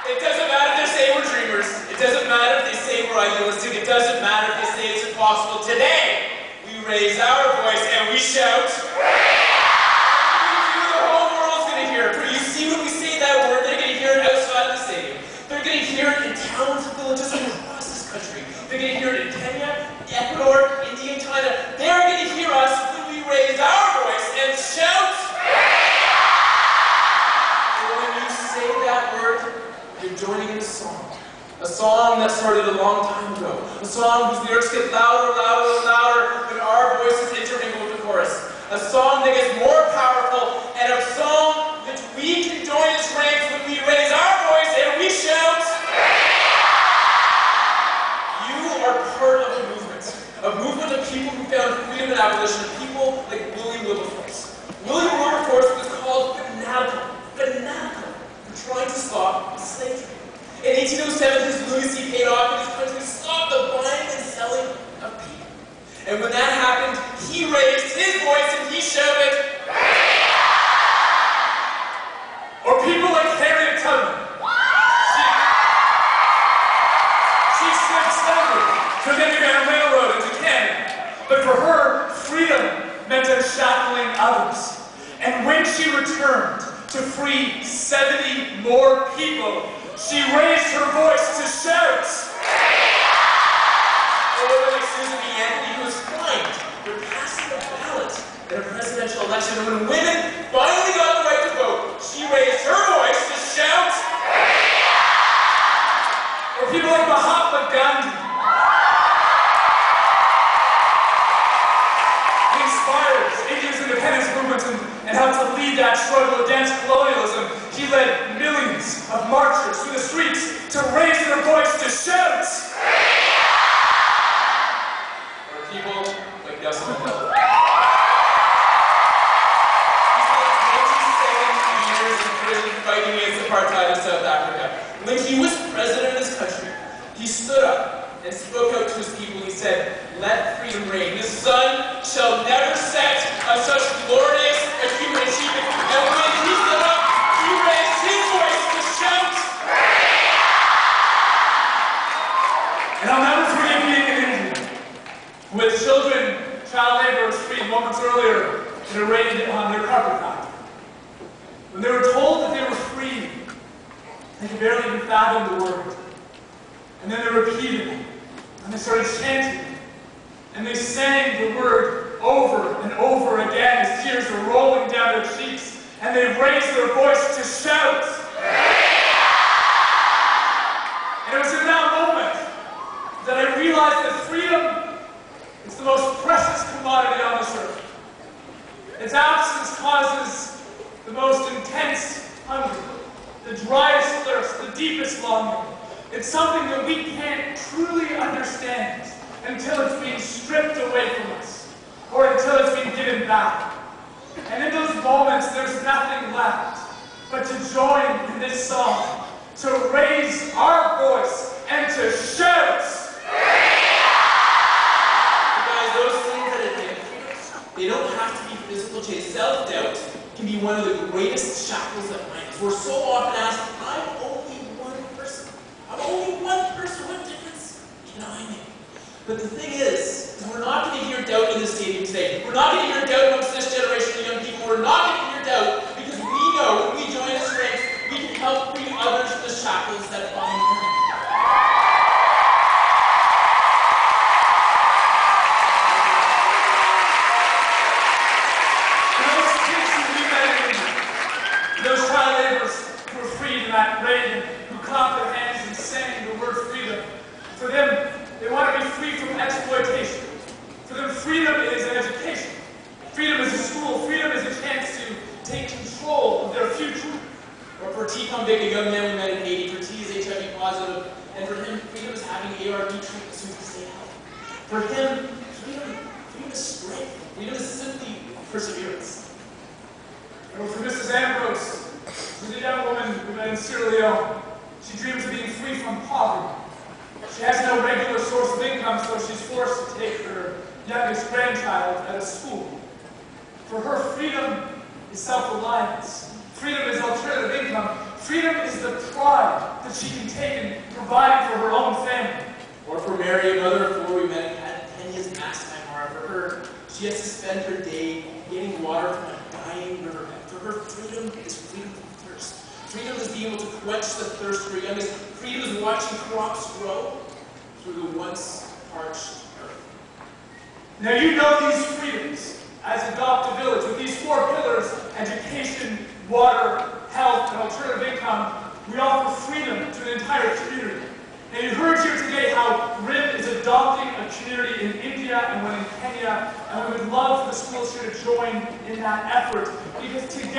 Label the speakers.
Speaker 1: It doesn't matter if they say we're dreamers. It doesn't matter if they say we're idealistic. It doesn't matter if they say it's impossible. Today, we raise our voice and we shout. The whole world's going to hear it. You see when we say that word, they're going to hear it outside of the stadium. They're going to hear it in towns and villages across this country. They're going to hear it in Kenya, Ecuador, India, and China. They're going to hear us when we raise our voice and shout. And when you say that word, you're joining in a song that started a long time ago, a song whose lyrics get louder, louder, and louder when our voices intermingle with the chorus, a song that gets more powerful, and a song that we can join its ranks when we raise our voice and we shout. You are part of a movement of people who found freedom and abolition, of people like William Wilberforce. William Wilberforce was called fanatical for trying to stop the slave trade. In 1807, his lunacy paid off and his country stopped the buying and selling of people. And when that happened, he raised his voice and he shouted, or people like Harriet Tubman. She slipped slowly to the Underground Railroad into Canada. But for her, freedom meant unshackling others. And when she returned to free 70 more people, she raised her voice to shout. Or like Susan B. Anthony, who was fined for passing a ballot in a presidential election. And when women finally got the right to vote, she raised her voice to shout. Or people like Mahatma Gandhi. He inspired India's independence movement and helped to lead that struggle against colonialism. He led millions of marchers through the streets to raise their voice to shout. Or people like Nelson Mandela. He spent 27 years in prison fighting against apartheid in South Africa. When he was president of this country, he stood up and spoke out to his people. He said, "Let freedom reign. The sun shall never set on such glorious a human achievement." And when he stood up, he raised his voice to shout. And I'll never forget being in India, with children, child laborers freed moments earlier in a raid on their carpet factory. When they were told that they were free, they could barely even fathom the word. And then they repeated it, and they started chanting it, and they sang the word over and over again as tears were rolling down their cheeks, and they raised their voice to shout. And it was in that moment that I realized that freedom is the most precious commodity on this earth. Its absence causes the most intense hunger, the driest thirst, the deepest longing. It's something that we can't truly understand until it's being stripped away from us, or until it's being given back. And in those moments, there's nothing left but to join in this song, to raise our voice and to shout. Guys, those things that admit they don't have to be physical change. Self-doubt can be one of the greatest shackles that bind us. We're so often asked, I'm only one person. What difference can I make? But the thing is we're not going to hear doubt in the stadium today. We're not going to hear doubt amongst this generation of young people. We're not going to hear doubt because we know when we join the strength, we can help free others from the shackles that bind them. Those child laborers who were freed in that raid, who clapped their hands and sang the word freedom, for them, they want to be free from exploitation. For them, freedom is an education. Freedom is a school. Freedom is a chance to take control of their future. Or for T. Convict, a young man we met in Haiti, for T is HIV positive, and for him, freedom is having ARV treatment so he can stay healthy. For him, freedom is strength. Freedom is simply perseverance. And for Mrs. Ambrose, she's a young woman we met in Sierra Leone. She dreams of being free from poverty. She has no regular source of income, so she's forced to take her youngest grandchild out of school. For her, freedom is self-reliance. Freedom is alternative income. Freedom is the pride that she can take in providing for her own family.
Speaker 2: Or for Mary, a mother of four we met at Kenya's Maasai Mara. For her, she has to spend her day getting water from a dying riverbed. For her, freedom is freedom from thirst. Freedom is being able to quench the thirst for youngest. Freedom is watching crops grow through the once parched earth.
Speaker 1: Now you know these freedoms as Adopt a Village. With these four pillars, education, water, health, and alternative income, we offer freedom to an entire community. And you heard here today how RIM is adopting a community in India and one in Kenya, and we would love for the schools here to join in that effort, because together